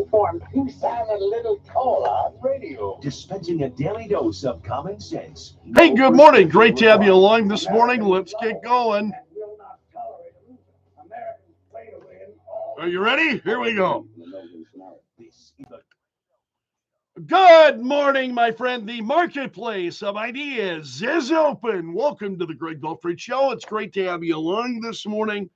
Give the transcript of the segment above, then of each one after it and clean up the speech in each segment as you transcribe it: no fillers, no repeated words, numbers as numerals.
informed. You sound a little tall on radio. Dispensing a daily dose of common sense. Hey, good morning. Great to have you along this morning. Let's get going. Are you ready? Here we go. Good morning, my friend. The marketplace of ideas is open. Welcome to the Greg Belfrage Show. It's great to have you along this morning.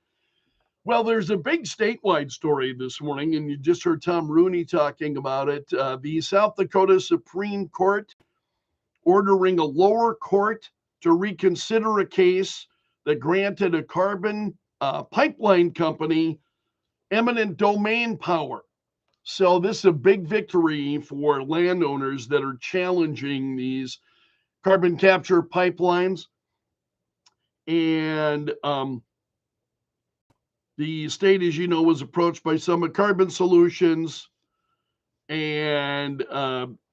Well, there's a big statewide story this morning, and you just heard Tom Rooney talking about it. The South Dakota Supreme Court ordering a lower court to reconsider a case that granted a carbon pipeline company eminent domain power. So this is a big victory for landowners that are challenging these carbon capture pipelines. And the state, as you know, was approached by Summit Carbon Solutions, and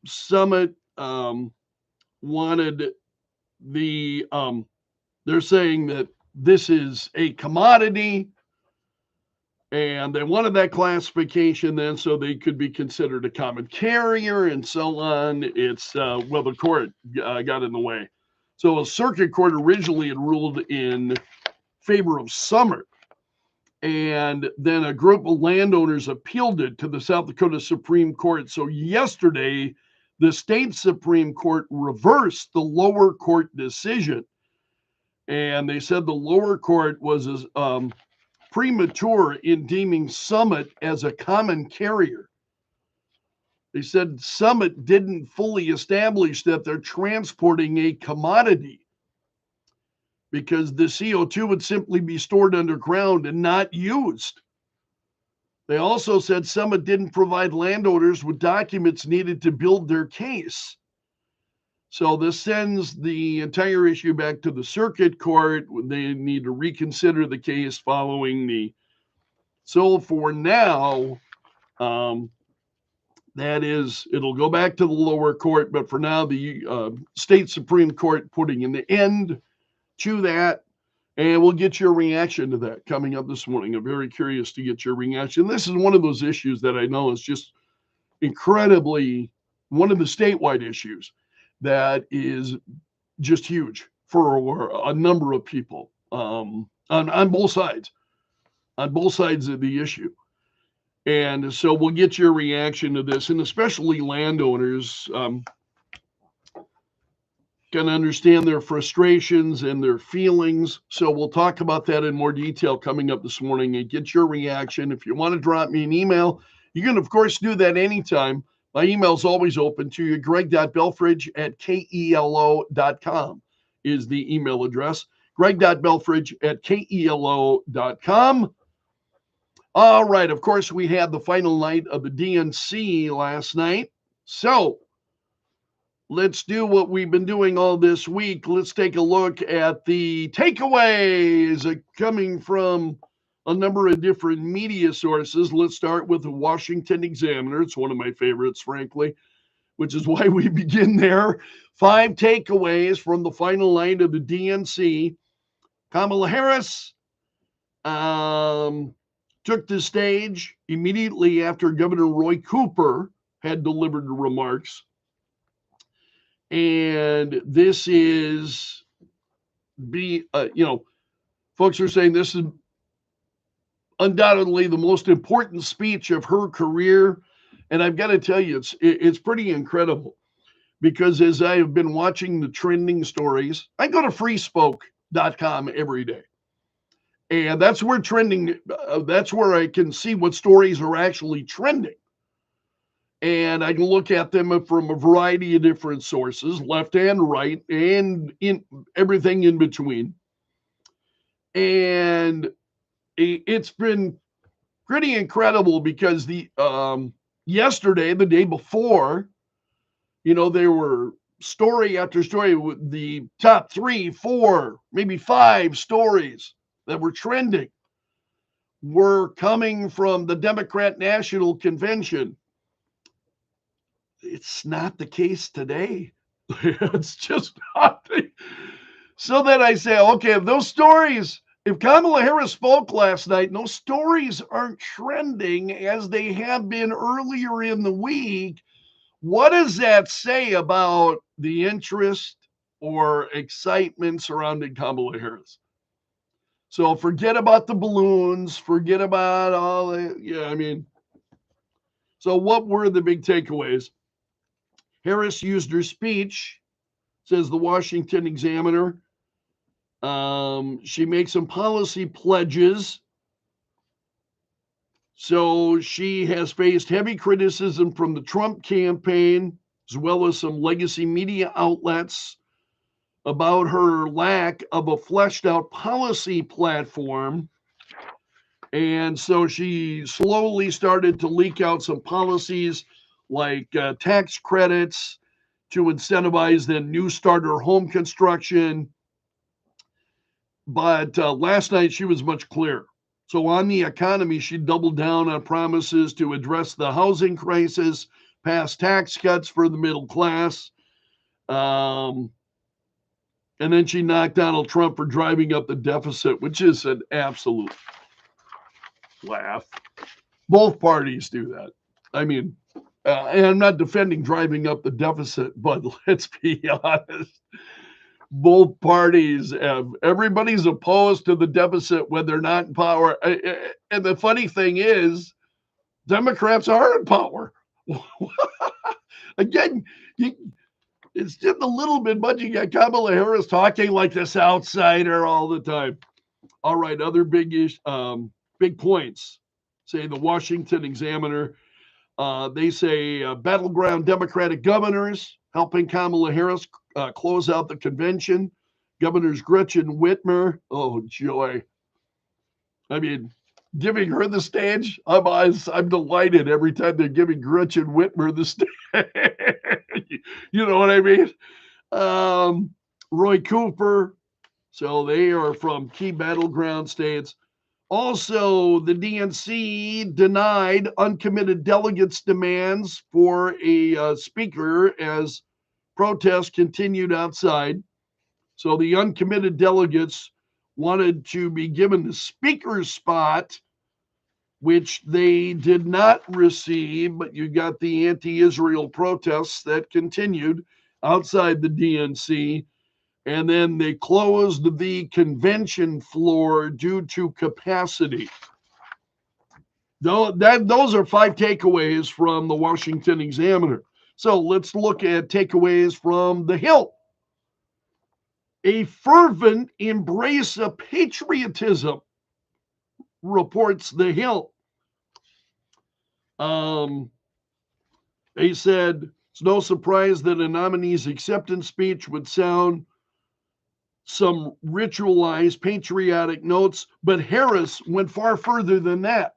Summit wanted the, they're saying that this is a commodity, and they wanted that classification then so they could be considered a common carrier and so on. It's, well, the court got in the way. So a circuit court originally had ruled in favor of Summit, and then a group of landowners appealed it to the South Dakota Supreme Court. So yesterday, the state Supreme Court reversed the lower court decision. And they said the lower court was premature in deeming Summit as a common carrier. They said Summit didn't fully establish that they're transporting a commodity, because the CO2 would simply be stored underground and not used. They also said Summit didn't provide landowners with documents needed to build their case. So this sends the entire issue back to the circuit court. They need to reconsider the case following the. So for now, that is, it'll go back to the lower court. But for now, the state Supreme Court putting an end to that. And we'll get your reaction to that coming up this morning. I'm very curious to get your reaction. This is one of those issues that I know is just incredibly one of the statewide issues that is just huge for a number of people on both sides of the issue. And so we'll get your reaction to this, and especially landowners can understand their frustrations and their feelings. So we'll talk about that in more detail coming up this morning and get your reaction. If you want to drop me an email, you can, of course, do that anytime. My email is always open to you. greg.belfrage@kelo.com is the email address. greg.belfrage@kelo.com. All right. Of course, we had the final night of the DNC last night. So let's do what we've been doing all this week. Let's take a look at the takeaways coming from a number of different media sources. Let's start with the Washington Examiner. It's one of my favorites, frankly, which is why we begin there. 5 takeaways from the final night of the DNC. Kamala Harris took the stage immediately after Governor Roy Cooper had delivered remarks. And this is, folks are saying this is undoubtedly the most important speech of her career. And I've got to tell you, it's pretty incredible, because as I have been watching the trending stories, I go to freespoke.com every day. And that's where that's where I can see what stories are actually trending. And I can look at them from a variety of different sources, left and right, and in everything in between. And it's been pretty incredible, because the yesterday, the day before, there were story after story with the top 3, 4, maybe 5 stories that were trending were coming from the Democrat National Convention. It's not the case today. It's just not. So then I say, okay, if those stories if Kamala Harris spoke last night and those stories aren't trending as they have been earlier in the week, what does that say about the interest or excitement surrounding Kamala Harris? So forget about the balloons, forget about all the, yeah, I mean, so what were the big takeaways? Harris used her speech, says the Washington Examiner. She makes some policy pledges. So she has faced heavy criticism from the Trump campaign, as well as some legacy media outlets, about her lack of a fleshed out policy platform. And so she slowly started to leak out some policies like tax credits to incentivize the new starter home construction. But last night she was much clearer. So on the economy, she doubled down on promises to address the housing crisis, pass tax cuts for the middle class. And then she knocked Donald Trump for driving up the deficit, which is an absolute laugh. Both parties do that. I mean, and I'm not defending driving up the deficit, but let's be honest. Both parties everybody's opposed to the deficit when they're not in power. And the funny thing is, Democrats are in power. Again, it's just a little bit much. You got Kamala Harris talking like this outsider all the time. All right, other big points. Say the Washington Examiner. They say battleground Democratic governors helping Kamala Harris close out the convention. Governors Gretchen Whitmer. Oh, joy. I mean, giving her the stage, I'm delighted every time they're giving Gretchen Whitmer the stage. You know what I mean? Roy Cooper. So they are from key battleground states. Also, the DNC denied uncommitted delegates' demands for a speaker as protests continued outside. So the uncommitted delegates wanted to be given the speaker's spot, which they did not receive, but you got the anti-Israel protests that continued outside the DNC. And then they closed the convention floor due to capacity. Those are 5 takeaways from the Washington Examiner. So let's look at takeaways from the Hill. A fervent embrace of patriotism, reports the Hill. They said it's no surprise that a nominee's acceptance speech would sound some ritualized patriotic notes, but Harris went far further than that.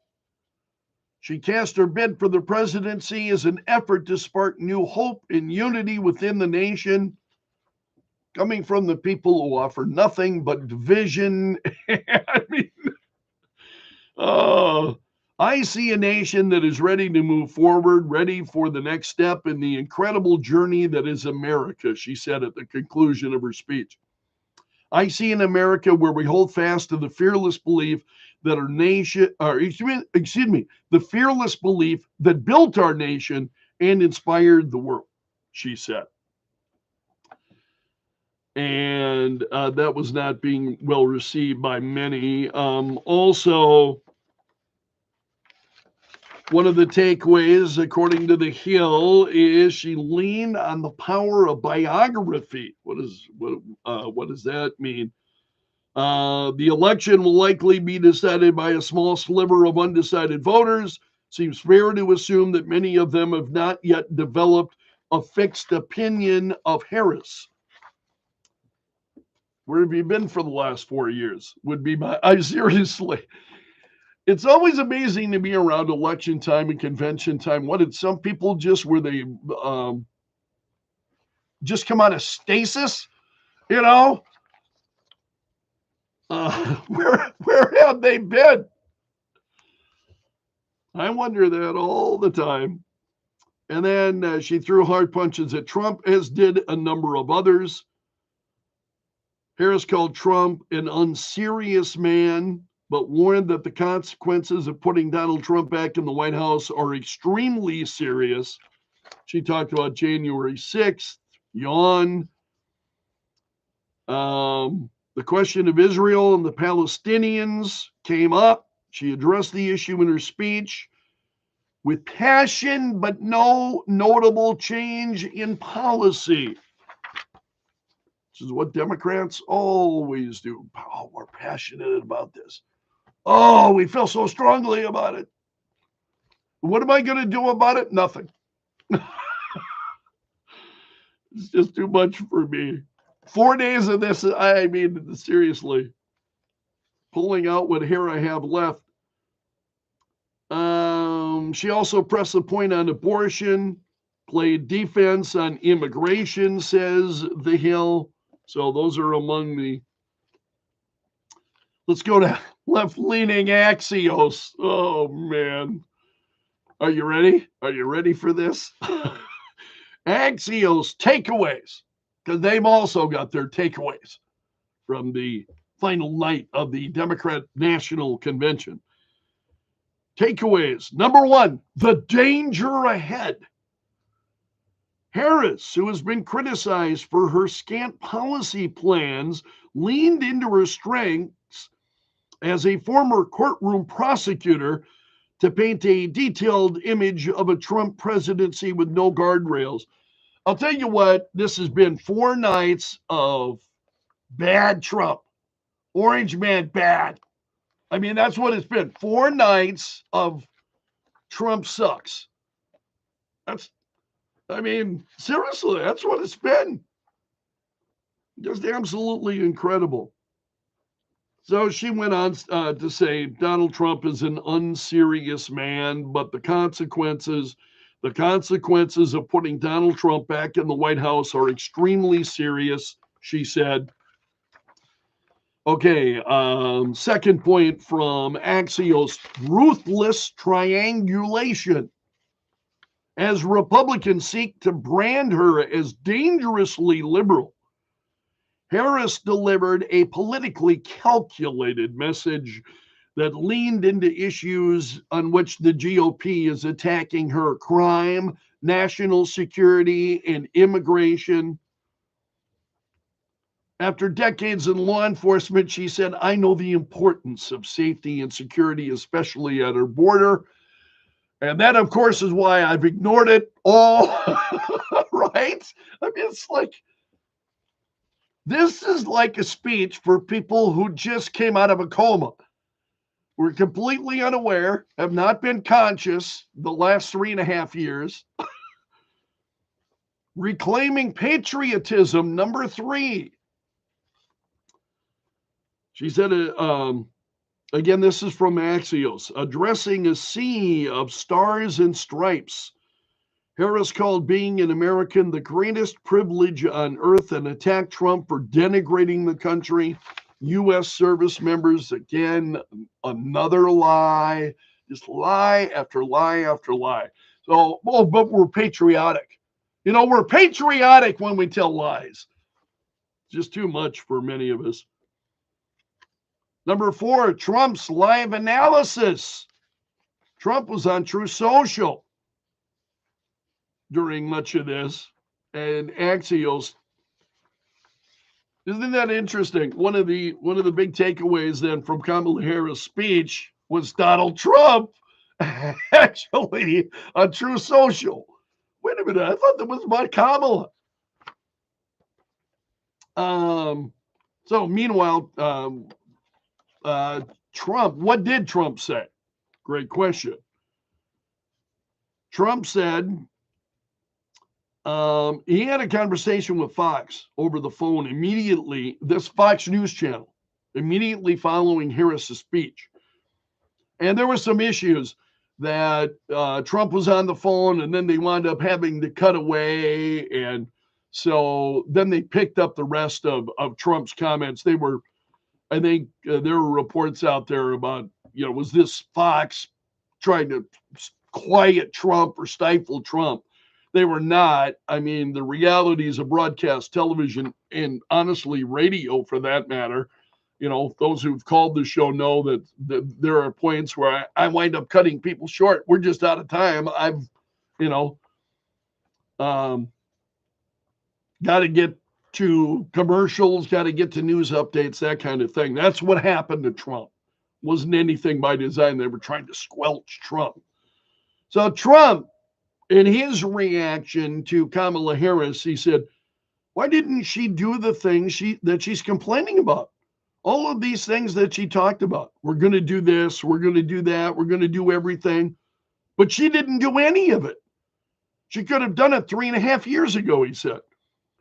She cast her bid for the presidency as an effort to spark new hope and unity within the nation, coming from the people who offer nothing but division. I mean, I see a nation that is ready to move forward, ready for the next step in the incredible journey that is America, she said at the conclusion of her speech. I see an America where we hold fast to the fearless belief that our nation, the fearless belief that built our nation and inspired the world, she said. And that was not being well received by many. Also, one of the takeaways, according to the Hill, is she leaned on the power of biography. What does that mean? The election will likely be decided by a small sliver of undecided voters. Seems fair to assume that many of them have not yet developed a fixed opinion of Harris. Where have you been for the last 4 years? Seriously. It's always amazing to be around election time and convention time. What did some people just come out of stasis? You know? Where have they been? I wonder that all the time. And then she threw hard punches at Trump, as did a number of others. Harris called Trump an unserious man, but warned that the consequences of putting Donald Trump back in the White House are extremely serious. She talked about January 6th, yawn. The question of Israel and the Palestinians came up. She addressed the issue in her speech with passion, but no notable change in policy. This is what Democrats always do. Oh, we're passionate about this. Oh, we feel so strongly about it. What am I going to do about it? Nothing. It's just too much for me. 4 days of this, I mean, seriously, pulling out what hair I have left. She also pressed the point on abortion, played defense on immigration, says The Hill. So those are among the. Let's go to left-leaning Axios. Oh, man. Are you ready? Are you ready for this? Axios takeaways, because they've also got their takeaways from the final night of the Democrat National Convention. Takeaways. Number one, the danger ahead. Harris, who has been criticized for her scant policy plans, leaned into her strengths as a former courtroom prosecutor to paint a detailed image of a Trump presidency with no guardrails. I'll tell you what, this has been 4 nights of bad Trump. Orange man bad. I mean, that's what it's been. 4 nights of Trump sucks. Seriously, that's what it's been. Just absolutely incredible. So she went on to say Donald Trump is an unserious man, but the consequences of putting Donald Trump back in the White House are extremely serious, she said. Okay, second point from Axios, ruthless triangulation. As Republicans seek to brand her as dangerously liberal, Harris delivered a politically calculated message that leaned into issues on which the GOP is attacking her: crime, national security, and immigration. After decades in law enforcement, she said, I know the importance of safety and security, especially at our border. And that, of course, is why I've ignored it all, right? I mean, it's like, this is like a speech for people who just came out of a coma. We're completely unaware, have not been conscious the last 3.5 years. Reclaiming patriotism, number 3. She said, again, this is from Axios, addressing a sea of stars and stripes. Harris called being an American the greatest privilege on earth and attacked Trump for denigrating the country. U.S. service members, again, another lie, just lie after lie after lie. So, but we're patriotic. You know, we're patriotic when we tell lies. Just too much for many of us. Number 4, Trump's live analysis. Trump was on True Social during much of this, and Axios. Isn't that interesting? One of the big takeaways then from Kamala Harris' speech was Donald Trump actually on True Social. Wait a minute, I thought that was about Kamala. So meanwhile, Trump, what did Trump say? Great question. Trump said he had a conversation with Fox over the phone immediately, this Fox News channel, immediately following Harris's speech. And there were some issues that Trump was on the phone and then they wound up having to cut away. And so then they picked up the rest of Trump's comments. I think there were reports out there about, was this Fox trying to quiet Trump or stifle Trump? they were not. I mean, the realities of broadcast television and honestly radio for that matter, those who've called the show know that there are points where I wind up cutting people short. We're just out of time. I've, got to get to commercials, got to get to news updates, that kind of thing. That's what happened to Trump. Wasn't anything by design. They were trying to squelch Trump. So Trump, in his reaction to Kamala Harris, he said, why didn't she do the things that she's complaining about? All of these things that she talked about. We're going to do this. We're going to do that. We're going to do everything. But she didn't do any of it. She could have done it 3.5 years ago, he said.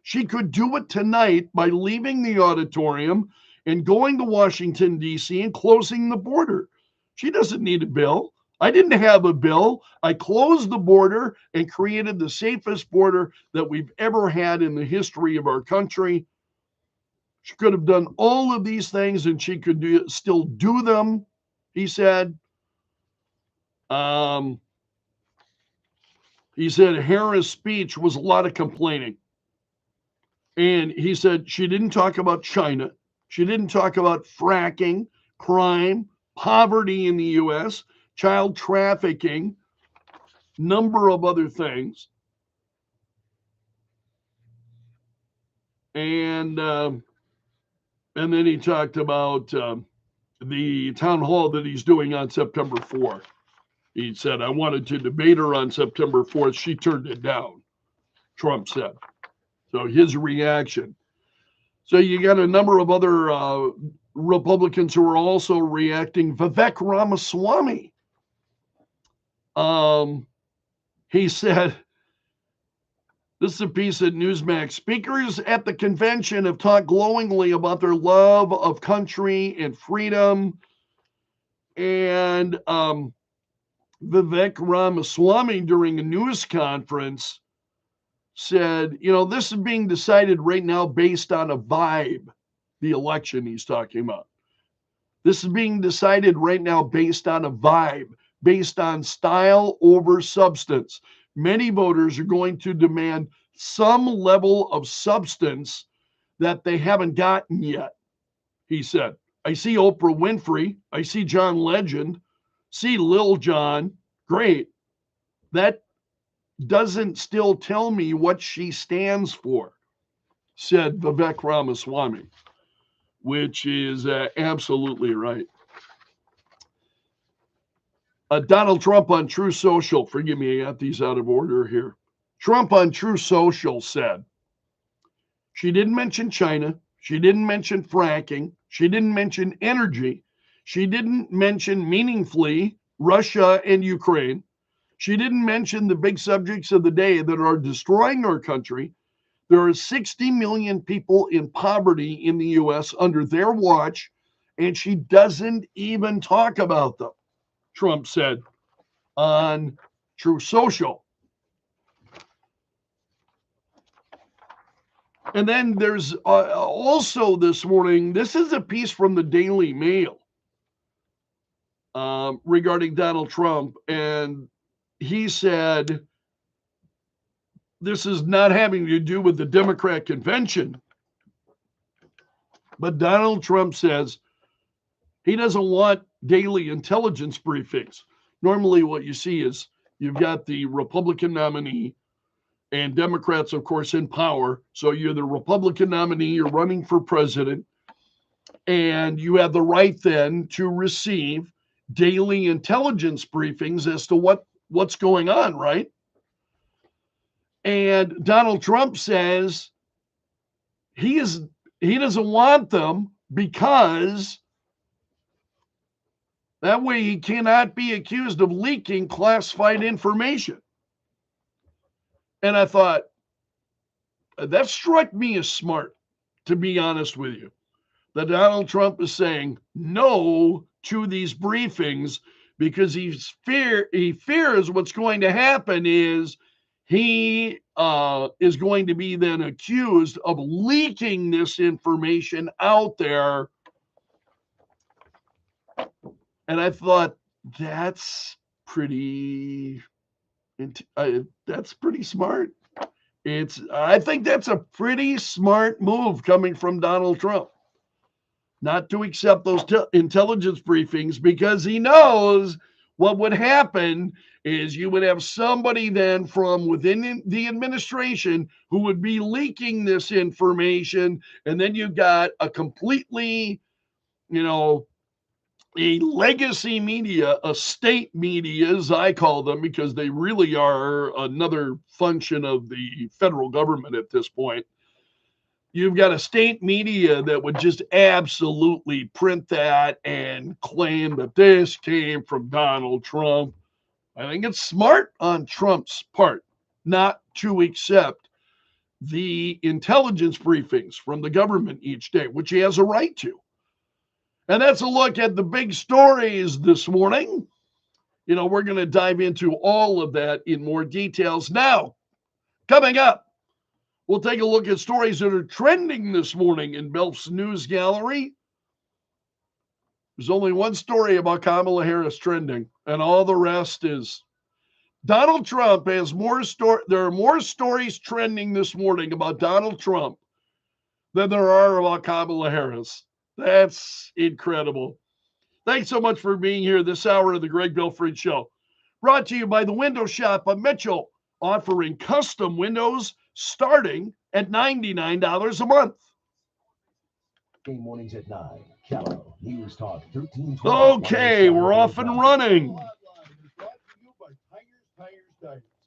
She could do it tonight by leaving the auditorium and going to Washington, D.C. and closing the border. She doesn't need a bill. I didn't have a bill. I closed the border and created the safest border that we've ever had in the history of our country. She could have done all of these things and she could still do them, he said. He said Harris' speech was a lot of complaining. And he said she didn't talk about China. She didn't talk about fracking, crime, poverty in the U.S., child trafficking, number of other things. And then he talked about the town hall that he's doing on September 4th. He said, I wanted to debate her on September 4th. She turned it down, Trump said. So his reaction. So you got a number of other Republicans who are also reacting. Vivek Ramaswamy. He said, this is a piece at Newsmax. Speakers at the convention have talked glowingly about their love of country and freedom. And Vivek Ramaswamy, during a news conference, said, this is being decided right now based on a vibe, the election he's talking about. This is being decided right now based on a vibe, based on style over substance. Many voters are going to demand some level of substance that they haven't gotten yet, he said. I see Oprah Winfrey. I see John Legend. See Lil Jon. Great. That doesn't still tell me what she stands for, said Vivek Ramaswamy, which is absolutely right. Donald Trump on True Social, forgive me, I got these out of order here. Trump on True Social said, she didn't mention China. She didn't mention fracking. She didn't mention energy. She didn't mention meaningfully Russia and Ukraine. She didn't mention the big subjects of the day that are destroying our country. There are 60 million people in poverty in the U.S. under their watch, and she doesn't even talk about them, Trump said on True Social. And then there's also this morning, this is a piece from the Daily Mail regarding Donald Trump, and he said, this is not having to do with the Democrat convention, but Donald Trump says he doesn't want daily intelligence briefings. Normally what you see is you've got the Republican nominee and Democrats, of course, in power. So you're the Republican nominee, you're running for president, and you have the right then to receive daily intelligence briefings as to what's going on, right? And Donald Trump says he doesn't want them because that way he cannot be accused of leaking classified information. And I thought, that struck me as smart, to be honest with you, that Donald Trump is saying no to these briefings because he fears what's going to happen is he is going to be then accused of leaking this information out there. And I thought, that's pretty That's pretty smart. I think that's a pretty smart move coming from Donald Trump, not to accept those intelligence briefings, because he knows what would happen is you would have somebody then from within the administration who would be leaking this information, and then you got a completely, a legacy media, a state media, as I call them, because they really are another function of the federal government at this point. You've got a state media that would just absolutely print that and claim that this came from Donald Trump. I think it's smart on Trump's part not to accept the intelligence briefings from the government each day, which he has a right to. And that's a look at the big stories this morning. We're going to dive into all of that in more details. Now, coming up, we'll take a look at stories that are trending this morning in Belf's News Gallery. There's only one story about Kamala Harris trending, and all the rest is Donald Trump has more there are more stories trending this morning about Donald Trump than there are about Kamala Harris. That's incredible. Thanks so much for being here this hour of the Greg Belfrage Show. Brought to you by the Window Shop of Mitchell, offering custom windows starting at $99 a month. Game mornings at 9. Kello, NewsTalk 1320. Okay, we're off and running.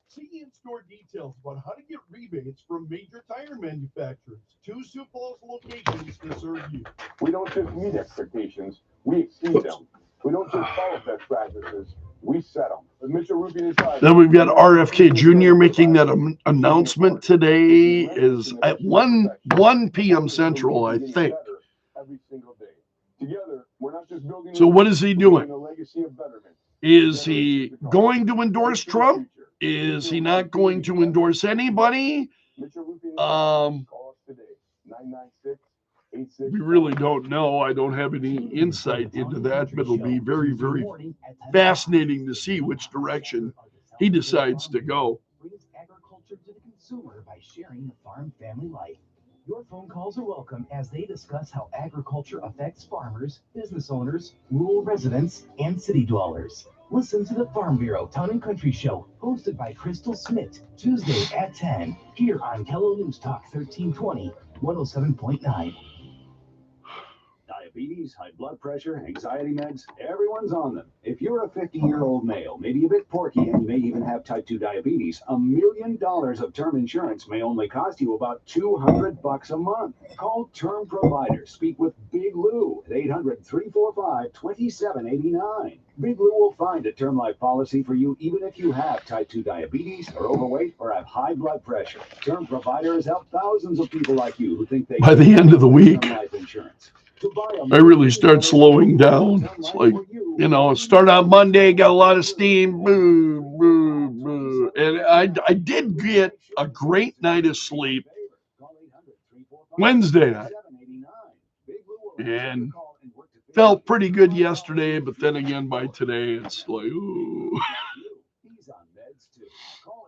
See in-store details about how to get rebates from major tire manufacturers. 2 Sioux Falls locations to serve you. We don't just meet expectations, we exceed them. We don't just follow best practices, we set them. With Mitchell Rubin inside. Then we've got RFK Jr. making that announcement today is at 1 p.m. Central, I think. Every single day. Together, we're not just building. So what is he doing? A legacy of betterment. Is he going to endorse Trump? Is he not going to endorse anybody? We really don't know. I don't have any insight into that, but it'll be very, very fascinating to see which direction he decides to go. Brings agriculture to the consumer by sharing the farm family life. Your phone calls are welcome as they discuss how agriculture affects farmers, business owners, rural residents, and city dwellers. Listen to the Farm Bureau Town and Country Show, hosted by Crystal Smith, Tuesday at 10, here on Kello News Talk 1320, 107.9. Diabetes, high blood pressure, anxiety meds, everyone's on them. If you're a 50-year-old male, maybe a bit porky, and you may even have type 2 diabetes, $1 million of term insurance may only cost you about $200 a month. Call Term Provider. Speak with Big Lou at 800-345-2789. Big Lou will find a term life policy for you even if you have type 2 diabetes, are overweight, or have high blood pressure. Term Provider has helped thousands of people like you who think they by the end of the week, term life insurance. I really start slowing down. It's like, start on Monday, got a lot of steam, boo, boo, boo. And I did get a great night of sleep Wednesday night. And felt pretty good yesterday, but then again by today, it's like, ooh. He's on meds too. Call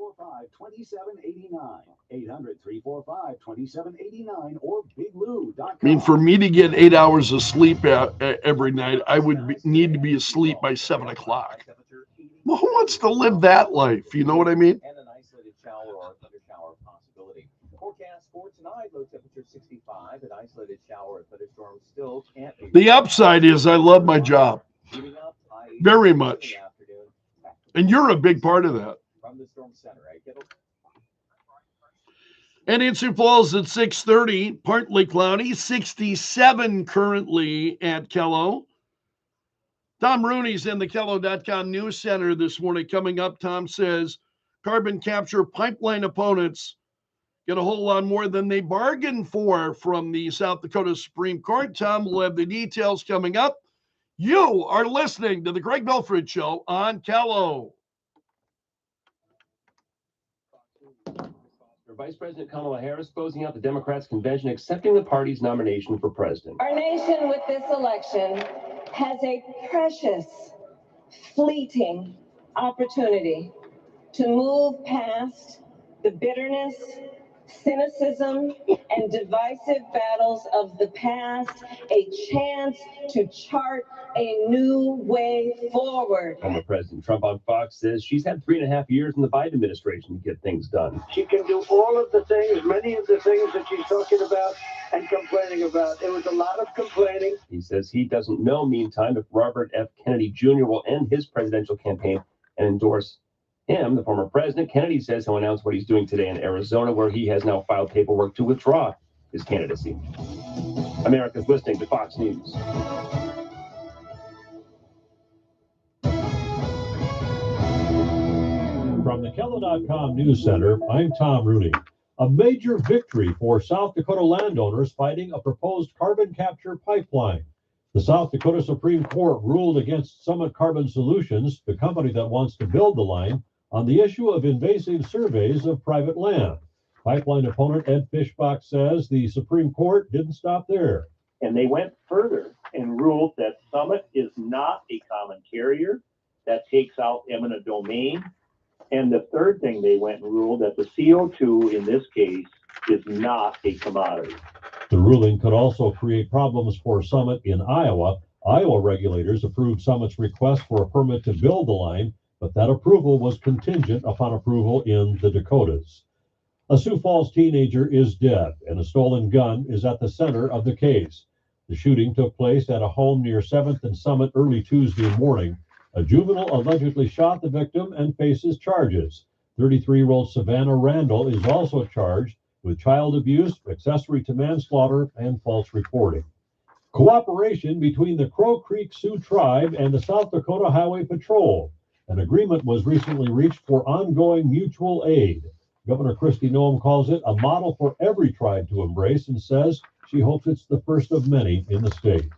800-345-2789. 800-345-2789 or biglou.com. I mean, for me to get 8 hours of sleep every night, I would need to be asleep by 7 o'clock. Well, who wants to live that life? You know what I mean? And an isolated shower or thunder shower possibility. Forecast for tonight, low temperature 65. An isolated shower or thunderstorm still can't be. The upside is I love my job very much. And you're a big part of that. From the Storm Center, right? And in Sioux Falls at 6:30, partly cloudy, 67 currently at Kello. Tom Rooney's in the Kello.com News Center this morning. Coming up, Tom says carbon capture pipeline opponents get a whole lot more than they bargained for from the South Dakota Supreme Court. Tom will have the details coming up. You are listening to the Greg Belfrage Show on Kello. Vice President Kamala Harris closing out the Democrats' convention, accepting the party's nomination for president. Our nation with this election has a precious, fleeting opportunity to move past the bitterness, cynicism, and divisive battles of the past, a chance to chart a new way forward. Former President Trump on Fox says she's had 3.5 years in the Biden administration to get things done. She can do all of the things, many of the things that she's talking about and complaining about. There was a lot of complaining. He says he doesn't know, meantime, if Robert F. Kennedy Jr. will end his presidential campaign and endorse him, the former president. Kennedy says he'll announce what he's doing today in Arizona, where he has now filed paperwork to withdraw his candidacy. America's listening to Fox News. From the Kello.com News Center, I'm Tom Rooney. A major victory for South Dakota landowners fighting a proposed carbon capture pipeline. The South Dakota Supreme Court ruled against Summit Carbon Solutions, the company that wants to build the line, on the issue of invasive surveys of private land. Pipeline opponent Ed Fishbach says the Supreme Court didn't stop there. And they went further and ruled that Summit is not a common carrier. That takes out eminent domain. And the third thing they went and ruled that the CO2 in this case is not a commodity. The ruling could also create problems for Summit in Iowa. Iowa regulators approved Summit's request for a permit to build the line, but that approval was contingent upon approval in the Dakotas. A Sioux Falls teenager is dead, and a stolen gun is at the center of the case. The shooting took place at a home near 7th and Summit early Tuesday morning. A juvenile allegedly shot the victim and faces charges. 33-year-old Savannah Randall is also charged with child abuse, accessory to manslaughter, and false reporting. Cooperation between the Crow Creek Sioux Tribe and the South Dakota Highway Patrol. An agreement was recently reached for ongoing mutual aid. Governor Kristi Noem calls it a model for every tribe to embrace and says she hopes it's the first of many in the state.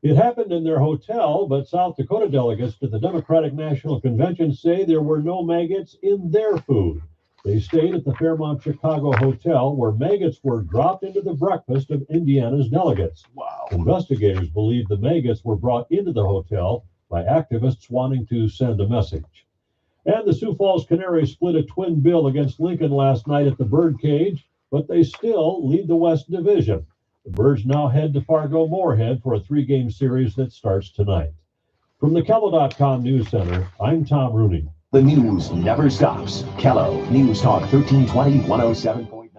It happened in their hotel, but South Dakota delegates to the Democratic National Convention say there were no maggots in their food. They stayed at the Fairmont Chicago Hotel, where maggots were dropped into the breakfast of Indiana's delegates. Wow. Investigators believe the maggots were brought into the hotel by activists wanting to send a message. And the Sioux Falls Canaries split a twin bill against Lincoln last night at the Birdcage, but they still lead the West Division. The Birds now head to Fargo-Moorhead for a 3-game series that starts tonight. From the Kello.com News Center, I'm Tom Rooney. The news never stops. Kello, News Talk 1320, 107.9.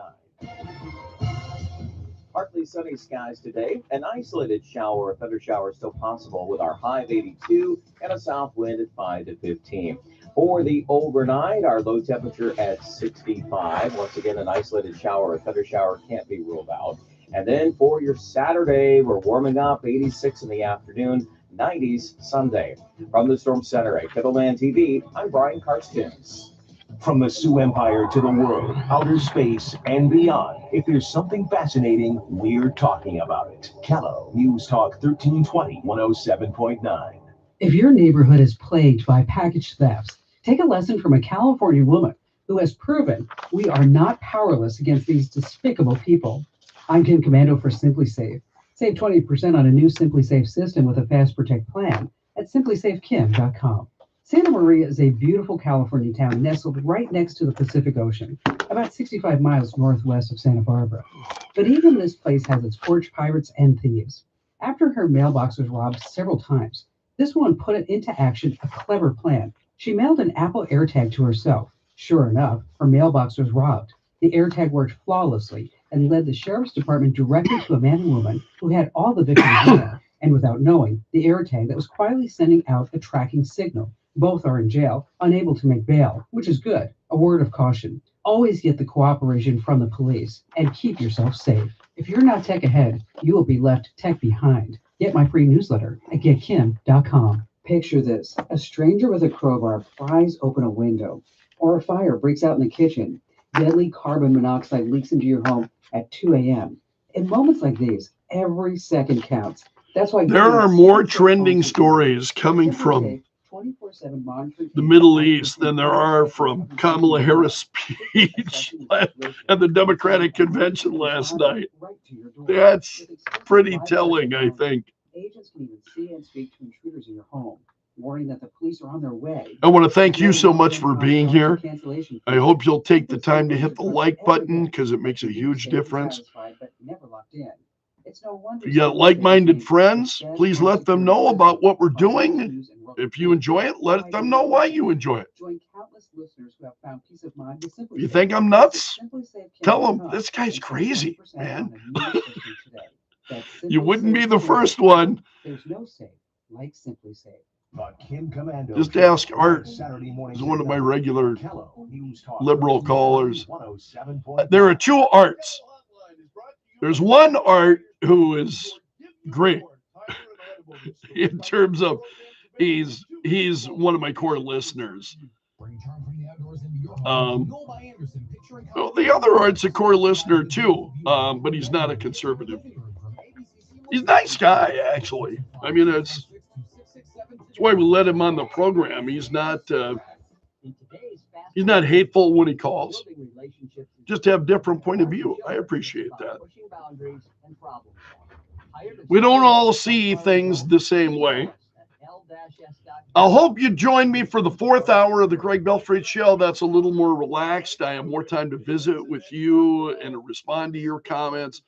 Partly sunny skies today. An isolated shower or thunder shower still possible with our high of 82 and a south wind at 5 to 15. For the overnight, our low temperature at 65. Once again, an isolated shower or thunder shower can't be ruled out. And then for your Saturday, we're warming up, 86 in the afternoon, 90s Sunday. From the Storm Center at Kettleman TV, I'm Brian Karstens. From the Sioux Empire to the world, outer space, and beyond, if there's something fascinating, we're talking about it. Kello, News Talk 1320, 107.9. If your neighborhood is plagued by package thefts, take a lesson from a California woman who has proven we are not powerless against these despicable people. I'm Kim Commando for Simply Safe. Save 20% on a new Simply Safe system with a Fast Protect plan at simplysafekim.com. Santa Maria is a beautiful California town nestled right next to the Pacific Ocean, about 65 miles northwest of Santa Barbara. But even this place has its porch pirates and thieves. After her mailbox was robbed several times, this woman put it into action a clever plan. She mailed an Apple AirTag to herself. Sure enough, her mailbox was robbed. The AirTag worked flawlessly and led the sheriff's department directly to a man and woman who had all the victims' mail, and without knowing, the AirTag that was quietly sending out a tracking signal. Both are in jail, unable to make bail, which is good. A word of caution: always get the cooperation from the police and keep yourself safe. If you're not tech ahead, you will be left tech behind. Get my free newsletter at getkim.com. Picture this: a stranger with a crowbar pries open a window, or a fire breaks out in the kitchen. Deadly carbon monoxide leaks into your home at 2 a.m. In moments like these, every second counts. That's why there are more trending stories coming from the Middle East than there are from Kamala Harris' speech at the Democratic convention last night. That's pretty telling, I think. Agents can even see and speak to intruders in your home. warning that the police are on their way. I want to thank you so much for being here. I hope you'll take the time to hit the like button because it makes a huge difference. But never locked in. It's no wonder If you got like-minded friends, please let them know about what we're doing. If you enjoy it, let them know why you enjoy it. Join countless listeners who have found peace of mind with Simply If you Safe. think I'm nuts, Simply Safe can tell be them tough. this guy's And crazy, 20% man. on a new system today. That's You Simply wouldn't be Safe the today. first one. There's no safe like Simply Safe. Just ask Art. He's one of my regular liberal callers. There are two Arts. There's one Art who is great in terms of he's one of my core listeners. Well, the other Art's a core listener too, but he's not a conservative. He's a nice guy, actually. I mean, that's why we let him on the program. He's not hateful when he calls. Just have different point of view. I appreciate that. We don't all see things the same way. I hope you join me for the 4th hour of the Greg Belfrage Show. That's a little more relaxed. I have more time to visit with you and to respond to your comments.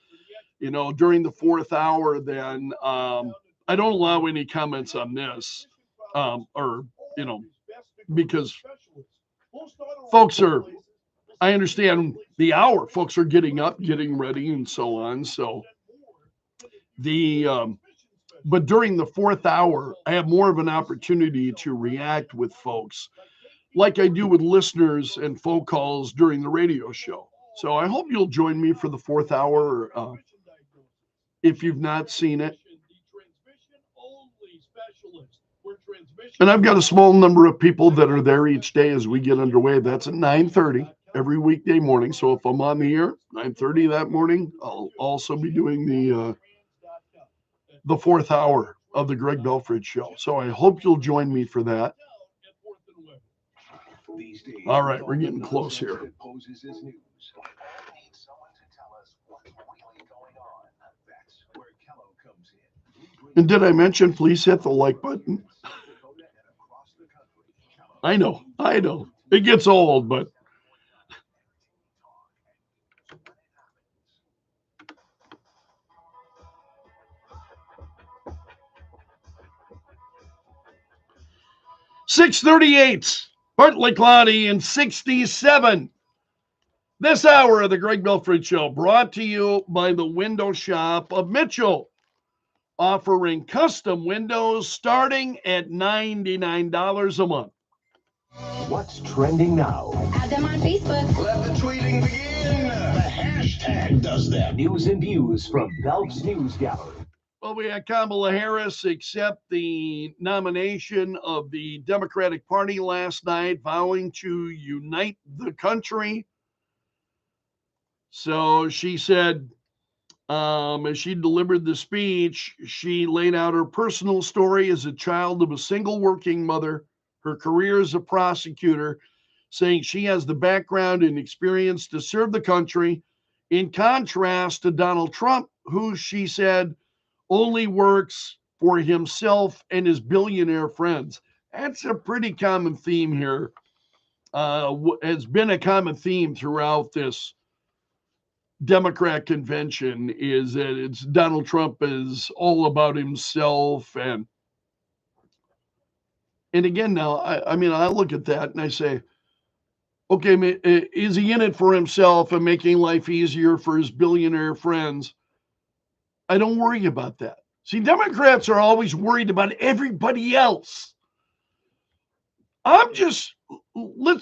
You know, during the 4th hour, then I don't allow any comments on this, because folks are, I understand the hour. Folks are getting up, getting ready, and so on. So but during the 4th hour, I have more of an opportunity to react with folks like I do with listeners and phone calls during the radio show. So I hope you'll join me for the 4th hour. If you've not seen it. And I've got a small number of people that are there each day as we get underway. That's at 9:30 every weekday morning. So if I'm on the air, 9:30 that morning, I'll also be doing the 4th hour of the Greg Belfrage Show. So I hope you'll join me for that. All right, we're getting close here. And did I mention, please hit the like button? I know. It gets old, but. .38, partly cloudy and 67. This hour of the Greg Belfrage Show brought to you by the Window Shop of Mitchell, offering custom windows starting at $99 a month. What's trending now? Add them on Facebook. Let the tweeting begin. The hashtag does that. News and views from Belf's News Gallery. Well, we had Kamala Harris accept the nomination of the Democratic Party last night, vowing to unite the country. So she said, as she delivered the speech, she laid out her personal story as a child of a single working mother, her career as a prosecutor, saying she has the background and experience to serve the country, in contrast to Donald Trump, who she said only works for himself and his billionaire friends. That's a pretty common theme here. Has been a common theme throughout this Democrat convention, is that it's Donald Trump is all about himself. And again, now, I mean, I look at that and I say, okay, is he in it for himself and making life easier for his billionaire friends? I don't worry about that. See, Democrats are always worried about everybody else. Let's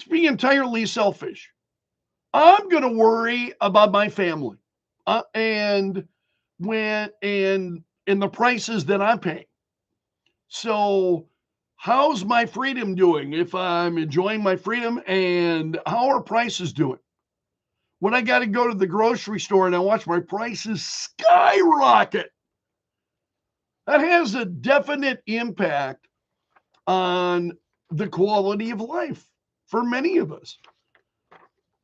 be entirely selfish. I'm going to worry about my family and the prices that I'm paying. So how's my freedom doing if I'm enjoying my freedom, and how are prices doing? When I got to go to the grocery store and I watch my prices skyrocket, that has a definite impact on the quality of life for many of us.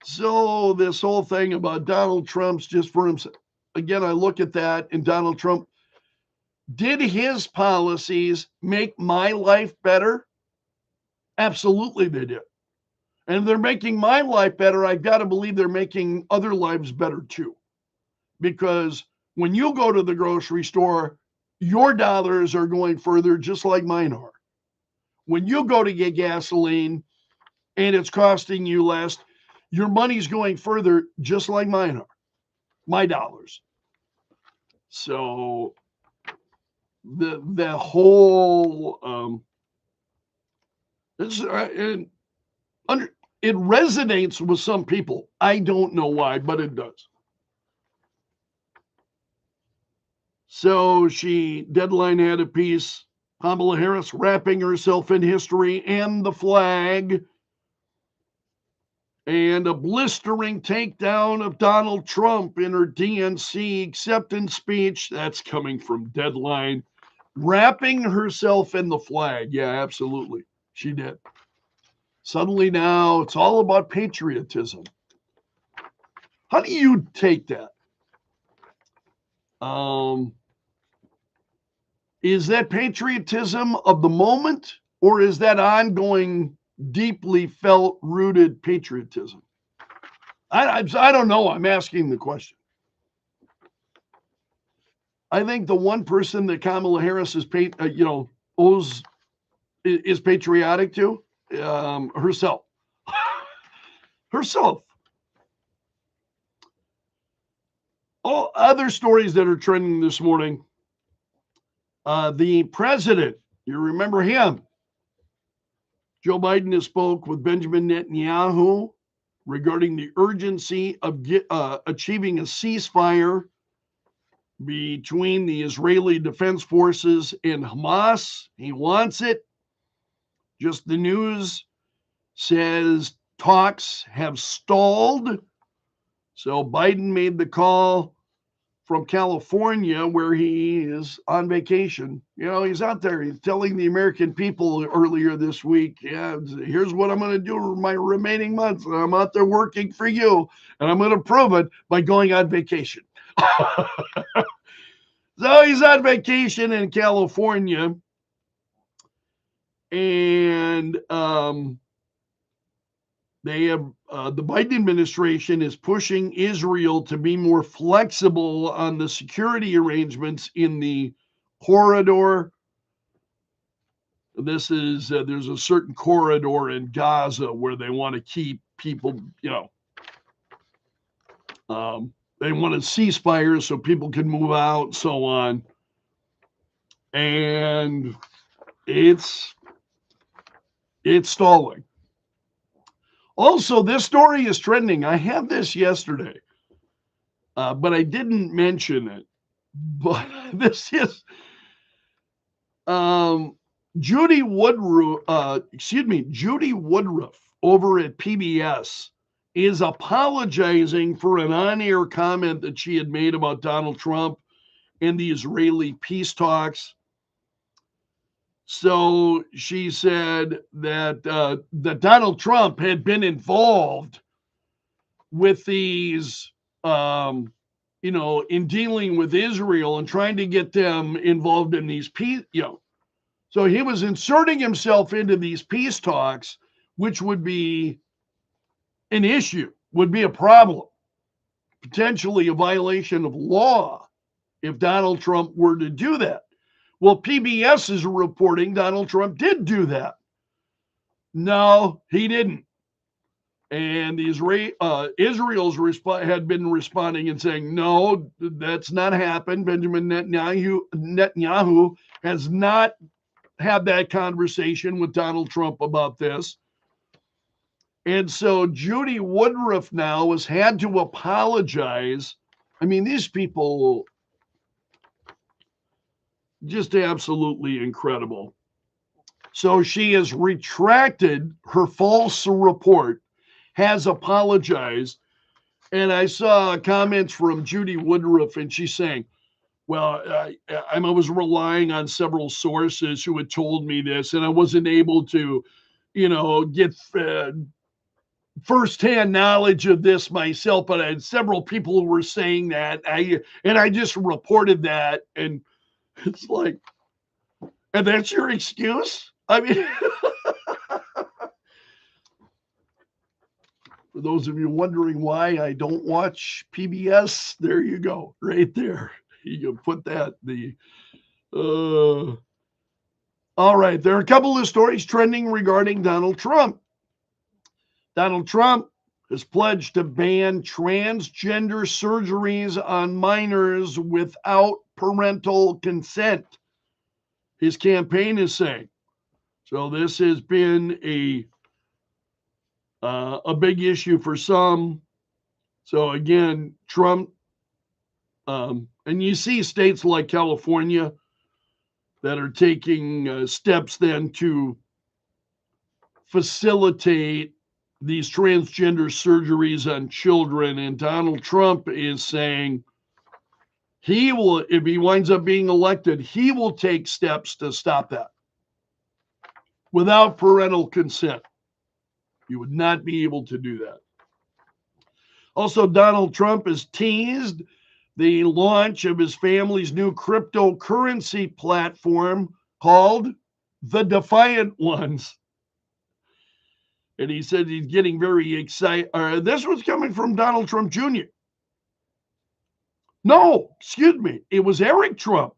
So this whole thing about Donald Trump's just for himself. Again, I look at that, and Donald Trump Did his policies make my life better? Absolutely they did. And if they're making my life better, I've got to believe they're making other lives better too. Because when you go to the grocery store, your dollars are going further just like mine are. When you go to get gasoline and it's costing you less, your money's going further just like mine are, my dollars. So the whole it resonates with some people. I don't know why, but it does. So Deadline had a piece, Kamala Harris wrapping herself in history and the flag, and a blistering takedown of Donald Trump in her DNC acceptance speech. That's coming from Deadline. Wrapping herself in the flag. Yeah, absolutely. She did. Suddenly now it's all about patriotism. How do you take that? Is that patriotism of the moment, or is that ongoing, deeply felt, rooted patriotism? I don't know. I'm asking the question. I think the one person that Kamala Harris is patriotic to, herself. Herself. All other stories that are trending this morning. The president, you remember him? Joe Biden has spoke with Benjamin Netanyahu regarding the urgency of achieving a ceasefire between the Israeli Defense Forces and Hamas. He wants it. Just the news says talks have stalled. So Biden made the call from California, where he is on vacation. He's out there. He's telling the American people earlier this week, yeah, here's what I'm going to do my remaining months. I'm out there working for you, and I'm going to prove it by going on vacation. So he's on vacation in California, and they have the Biden administration is pushing Israel to be more flexible on the security arrangements in the corridor. This is there's a certain corridor in Gaza where they want to keep people, they want a ceasefire so people can move out and so on. And it's stalling. Also, this story is trending. I had this yesterday, but I didn't mention it. But this is Judy Woodruff over at PBS is apologizing for an on-air comment that she had made about Donald Trump and the Israeli peace talks. So she said that that Donald Trump had been involved with these, in dealing with Israel and trying to get them involved in these peace, So he was inserting himself into these peace talks, which would be an issue, would be a problem, potentially a violation of law if Donald Trump were to do that. Well, PBS is reporting Donald Trump did do that. No, he didn't. And Israel's had been responding and saying, no, that's not happened. Benjamin Netanyahu has not had that conversation with Donald Trump about this. And so Judy Woodruff now has had to apologize. I mean, these people, just absolutely incredible. So she has retracted her false report, has apologized. And I saw comments from Judy Woodruff, and she's saying, well, I was relying on several sources who had told me this, and I wasn't able to, get firsthand knowledge of this myself, but I had several people who were saying that. I just reported that, and It's like, and that's your excuse? I mean, for those of you wondering why I don't watch PBS, there you go, right there. You can put that, all right, there are a couple of stories trending regarding Donald Trump. Donald Trump has pledged to ban transgender surgeries on minors without parental consent. His campaign is saying. So this has been a big issue for some. So again, Trump, and you see states like California that are taking steps then to facilitate these transgender surgeries on children. And Donald Trump is saying he will, if he winds up being elected, he will take steps to stop that without parental consent. You would not be able to do that. Also, Donald Trump has teased the launch of his family's new cryptocurrency platform called the Defiant Ones. And he said he's getting very excited. This was coming from Donald Trump Jr. No, excuse me. It was Eric Trump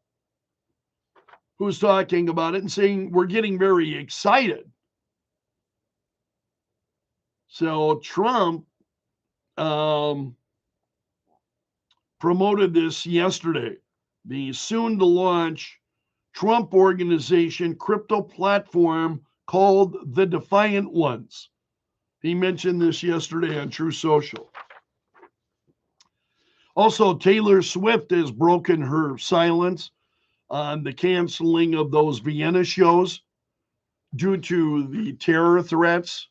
who was talking about it and saying we're getting very excited. So Trump promoted this yesterday. The soon-to-launch Trump organization crypto platform called the Defiant Ones. He mentioned this yesterday on True Social. Also, Taylor Swift has broken her silence on the canceling of those Vienna shows due to the terror threats.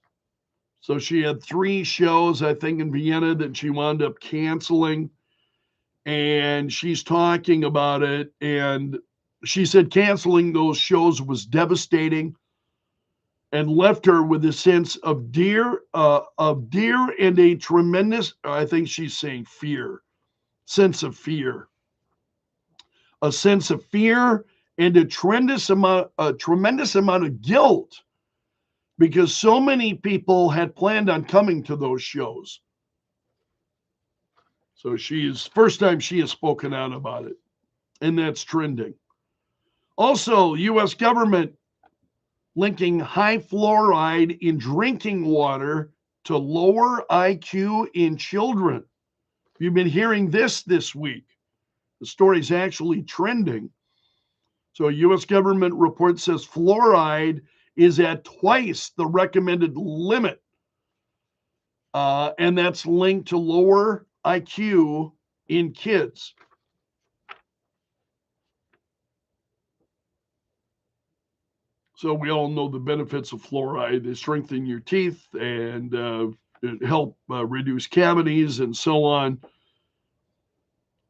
So she had 3 shows, I think, in Vienna that she wound up canceling. And she's talking about it. And she said canceling those shows was devastating and left her with a sense of dear and a tremendous, I think she's saying fear, sense of fear. A sense of fear and a tremendous amount of guilt because so many people had planned on coming to those shows. So first time she has spoken out about it, and that's trending. Also, U.S. government linking high fluoride in drinking water to lower IQ in children. You've been hearing this week. The story's actually trending. So a U.S. government report says fluoride is at twice the recommended limit. And that's linked to lower IQ in kids. So we all know the benefits of fluoride. They strengthen your teeth and help reduce cavities and so on.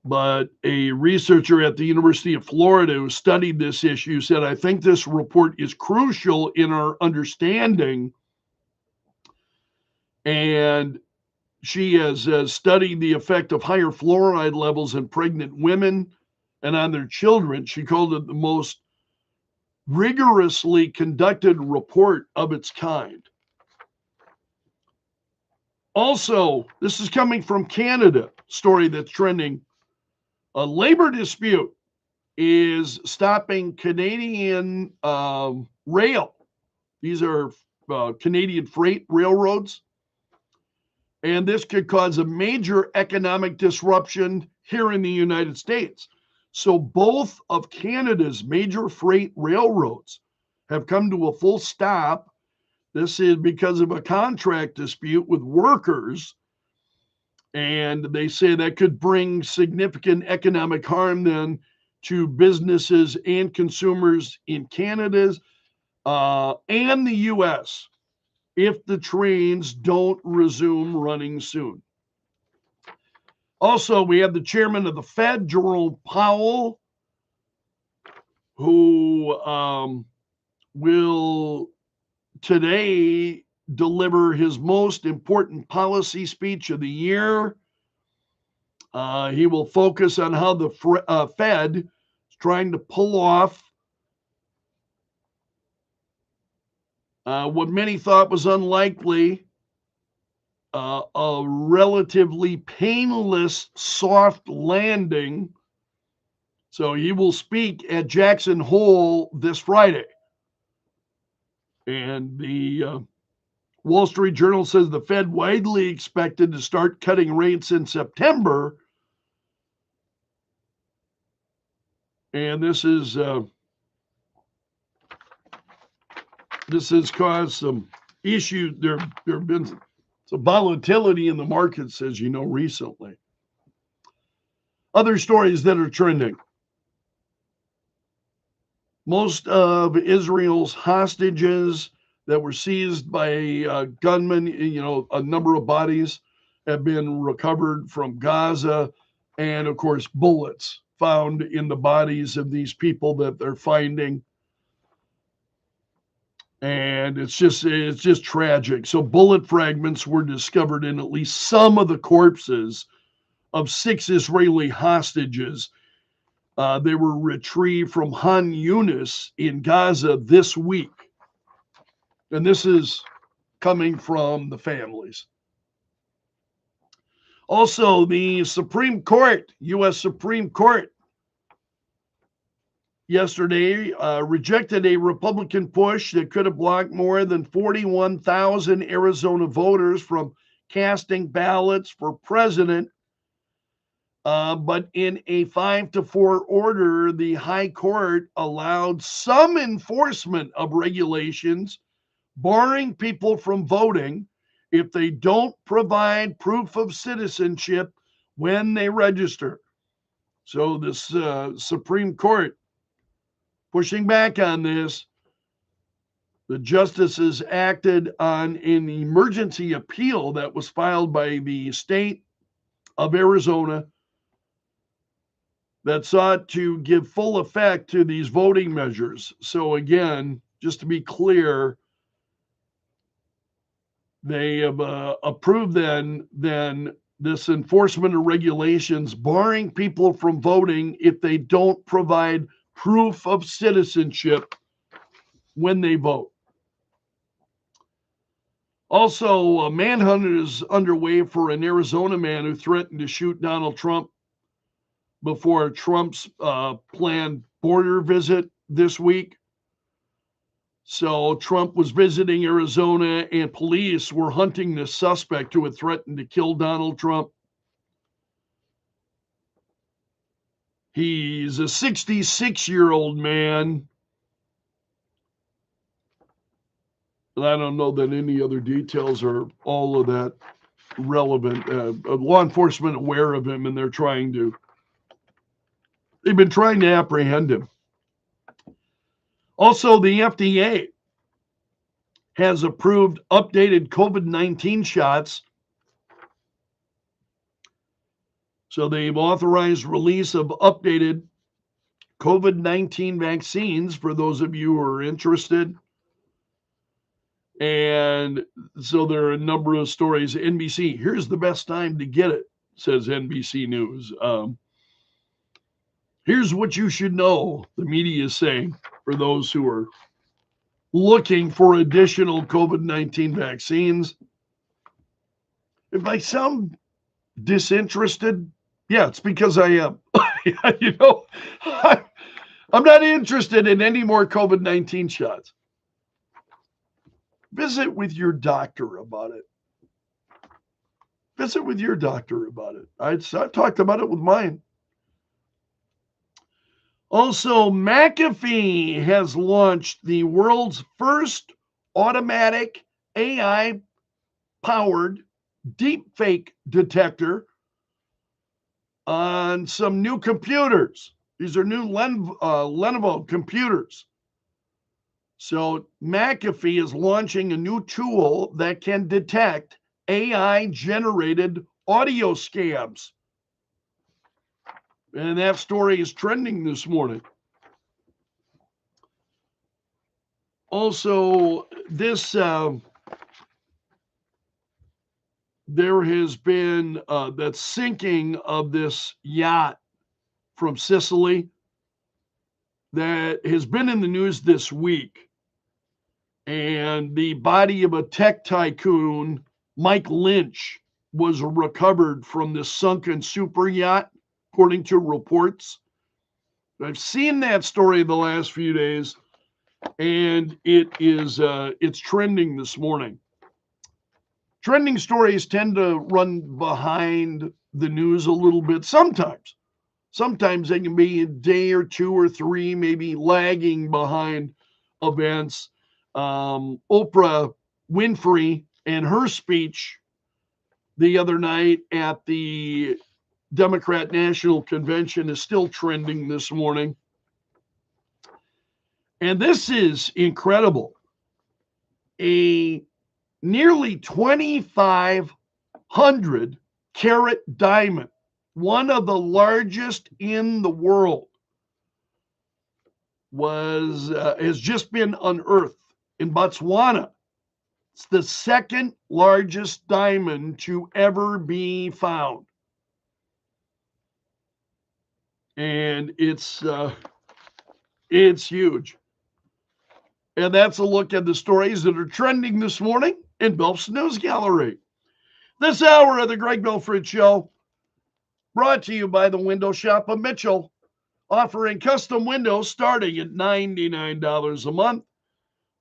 But a researcher at the University of Florida who studied this issue said, I think this report is crucial in our understanding. And she has studied the effect of higher fluoride levels in pregnant women and on their children. She called it the most rigorously conducted report of its kind. Also, this is coming from Canada, story that's trending. A labor dispute is stopping Canadian rail. These are Canadian freight railroads. And this could cause a major economic disruption here in the United States. So both of Canada's major freight railroads have come to a full stop. This is because of a contract dispute with workers. And they say that could bring significant economic harm then to businesses and consumers in Canada and the U.S. if the trains don't resume running soon. Also, we have the chairman of the Fed, Jerome Powell, who will today deliver his most important policy speech of the year. He will focus on how the Fed trying to pull off what many thought was unlikely, a relatively painless soft landing. So he will speak at Jackson Hole this Friday. And the Wall Street Journal says the Fed widely expected to start cutting rates in September. And this has caused some issues. There have been some volatility in the markets, as you know, recently. Other stories that are trending. Most of Israel's hostages that were seized by gunmen, a number of bodies have been recovered from Gaza, and of course, bullets found in the bodies of these people that they're finding. And it's just tragic. So bullet fragments were discovered in at least some of the corpses of 6 Israeli hostages. They were retrieved from Han Yunis in Gaza this week. And this is coming from the families. Also, the Supreme Court, U.S. Supreme Court, yesterday rejected a Republican push that could have blocked more than 41,000 Arizona voters from casting ballots for president. But in a 5-4 order, the High Court allowed some enforcement of regulations barring people from voting if they don't provide proof of citizenship when they register. So this Supreme Court pushing back on this. The justices acted on an emergency appeal that was filed by the state of Arizona that sought to give full effect to these voting measures. So again, just to be clear, they have approved then this enforcement of regulations barring people from voting if they don't provide proof of citizenship when they vote. Also, a manhunt is underway for an Arizona man who threatened to shoot Donald Trump before Trump's planned border visit this week. So Trump was visiting Arizona and police were hunting the suspect who had threatened to kill Donald Trump. He's a 66-year-old man. And I don't know that any other details are all of that relevant. Law enforcement aware of him, and they've been trying to apprehend him. Also, the FDA has approved updated COVID-19 shots. So they've authorized release of updated COVID-19 vaccines for those of you who are interested. And so there are a number of stories. NBC, here's the best time to get it, says NBC News. Here's what you should know, the media is saying, for those who are looking for additional COVID-19 vaccines. If I sound disinterested, yeah, it's because I am. I'm not interested in any more COVID-19 shots. Visit with your doctor about it. Visit with your doctor about it. I talked about it with mine. Also, McAfee has launched the world's first automatic AI-powered deepfake detector on some new computers. These are new Lenovo computers. So McAfee is launching a new tool that can detect AI-generated audio scams. And that story is trending this morning. Also, there has been that sinking of this yacht from Sicily. that has been in the news this week. And the body of a tech tycoon, Mike Lynch, was recovered from this sunken super yacht, according to reports. I've seen that story the last few days, and it's trending this morning. Trending stories tend to run behind the news a little bit sometimes. Sometimes they can be a day or two or three, maybe lagging behind events. Oprah Winfrey and her speech the other night at the Democrat National Convention is still trending this morning. And this is incredible. A nearly 2,500 carat diamond, one of the largest in the world, has just been unearthed in Botswana. It's the second largest diamond to ever be found. And it's huge. And that's a look at the stories that are trending this morning in Belf's News Gallery. This hour of the Greg Belfrage Show, brought to you by the Window Shop of Mitchell, offering custom windows starting at $99 a month.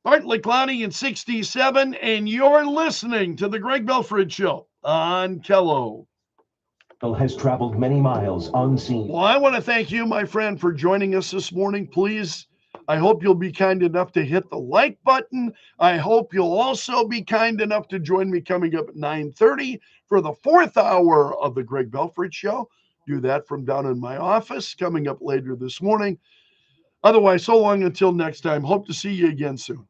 Partly cloudy and 67, and you're listening to the Greg Belfrage Show on Kello. Has traveled many miles unseen. Well, I want to thank you, my friend, for joining us this morning. Please, I hope you'll be kind enough to hit the like button. I hope you'll also be kind enough to join me coming up at 9:30 for the 4th hour of the Greg Belfrage Show. Do that from down in my office coming up later this morning. Otherwise, so long until next time. Hope to see you again soon.